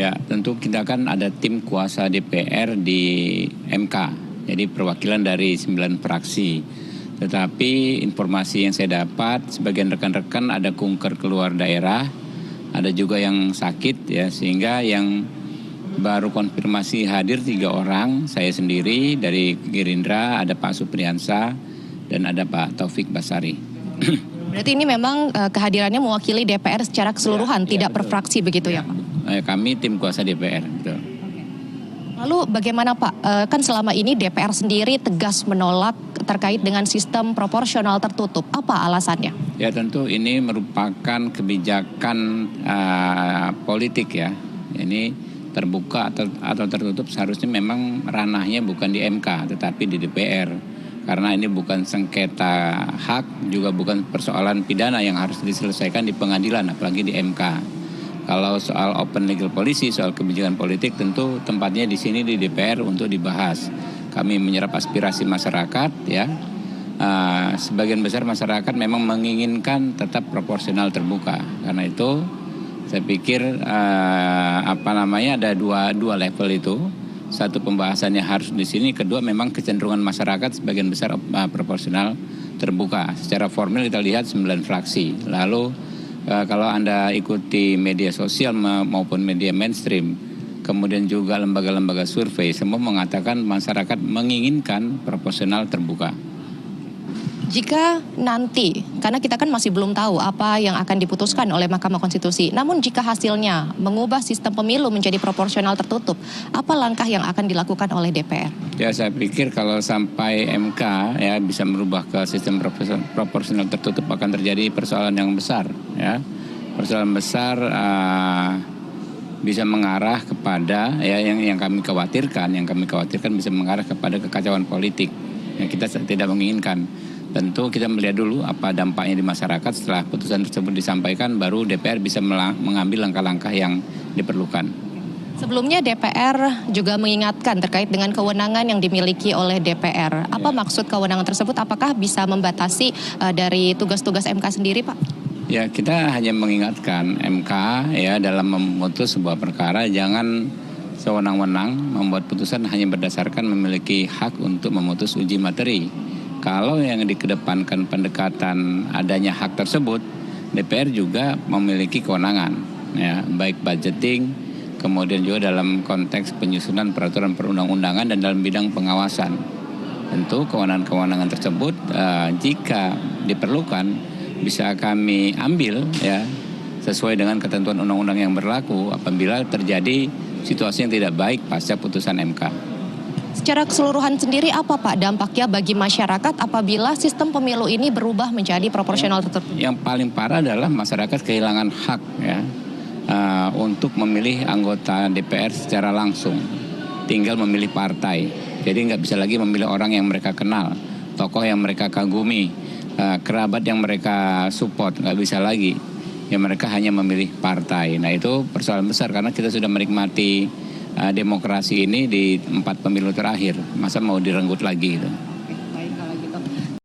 Ya, tentu kita kan ada tim kuasa DPR di MK, jadi perwakilan dari 9 fraksi. Tetapi informasi yang saya dapat, sebagian rekan-rekan ada kunker keluar daerah, ada juga yang sakit ya, sehingga yang baru konfirmasi hadir 3 orang, saya sendiri dari Gerindra, ada Pak Supriyansa, dan ada Pak Taufik Basari. Berarti ini memang kehadirannya mewakili DPR secara keseluruhan, tidak per fraksi begitu ya Pak? Kami tim kuasa DPR, betul. Lalu bagaimana Pak, kan selama ini DPR sendiri tegas menolak terkait dengan sistem proporsional tertutup, apa alasannya? Ya tentu ini merupakan kebijakan politik ya, ini terbuka atau tertutup seharusnya memang ranahnya bukan di MK tetapi di DPR. Karena ini bukan sengketa hak, juga bukan persoalan pidana yang harus diselesaikan di pengadilan, apalagi di MK. Kalau soal open legal policy, soal kebijakan politik, tentu tempatnya di sini di DPR untuk dibahas. Kami menyerap aspirasi masyarakat, ya. Sebagian besar masyarakat memang menginginkan tetap proporsional terbuka. Karena itu, saya pikir ada dua level itu. Satu, pembahasannya harus di sini. Kedua, memang kecenderungan masyarakat sebagian besar proporsional terbuka. Secara formal kita lihat 9 fraksi. Lalu kalau Anda ikuti media sosial maupun media mainstream, kemudian juga lembaga-lembaga survei, semua mengatakan masyarakat menginginkan proporsional terbuka. Jika nanti, karena kita kan masih belum tahu apa yang akan diputuskan oleh Mahkamah Konstitusi, namun jika hasilnya mengubah sistem pemilu menjadi proporsional tertutup, apa langkah yang akan dilakukan oleh DPR? Ya, saya pikir kalau sampai MK ya bisa merubah ke sistem proporsional tertutup akan terjadi persoalan yang besar ya. Persoalan besar bisa mengarah kepada ya yang kami khawatirkan bisa mengarah kepada kekacauan politik yang kita tidak menginginkan. Tentu kita melihat dulu apa dampaknya di masyarakat. Setelah putusan tersebut disampaikan, baru DPR bisa mengambil langkah-langkah yang diperlukan. Sebelumnya DPR juga mengingatkan terkait dengan kewenangan yang dimiliki oleh DPR. Apa maksud kewenangan tersebut? Apakah bisa membatasi dari tugas-tugas MK sendiri, Pak? Ya, kita hanya mengingatkan MK ya dalam memutus sebuah perkara jangan sewenang-wenang membuat putusan hanya berdasarkan memiliki hak untuk memutus uji materi. Kalau yang dikedepankan pendekatan adanya hak tersebut, DPR juga memiliki kewenangan, ya, baik budgeting, kemudian juga dalam konteks penyusunan peraturan perundang-undangan dan dalam bidang pengawasan. Tentu kewenangan-kewenangan tersebut jika diperlukan bisa kami ambil, ya, sesuai dengan ketentuan undang-undang yang berlaku apabila terjadi situasi yang tidak baik pasca putusan MK. Secara keseluruhan sendiri apa Pak dampaknya bagi masyarakat apabila sistem pemilu ini berubah menjadi proporsional tertutup? Yang paling parah adalah masyarakat kehilangan hak ya untuk memilih anggota DPR secara langsung, tinggal memilih partai. Jadi nggak bisa lagi memilih orang yang mereka kenal, tokoh yang mereka kagumi, kerabat yang mereka support, nggak bisa lagi. Ya mereka hanya memilih partai. Nah itu persoalan besar karena kita sudah menikmati demokrasi ini di 4 pemilu terakhir, masa mau direnggut lagi gitu.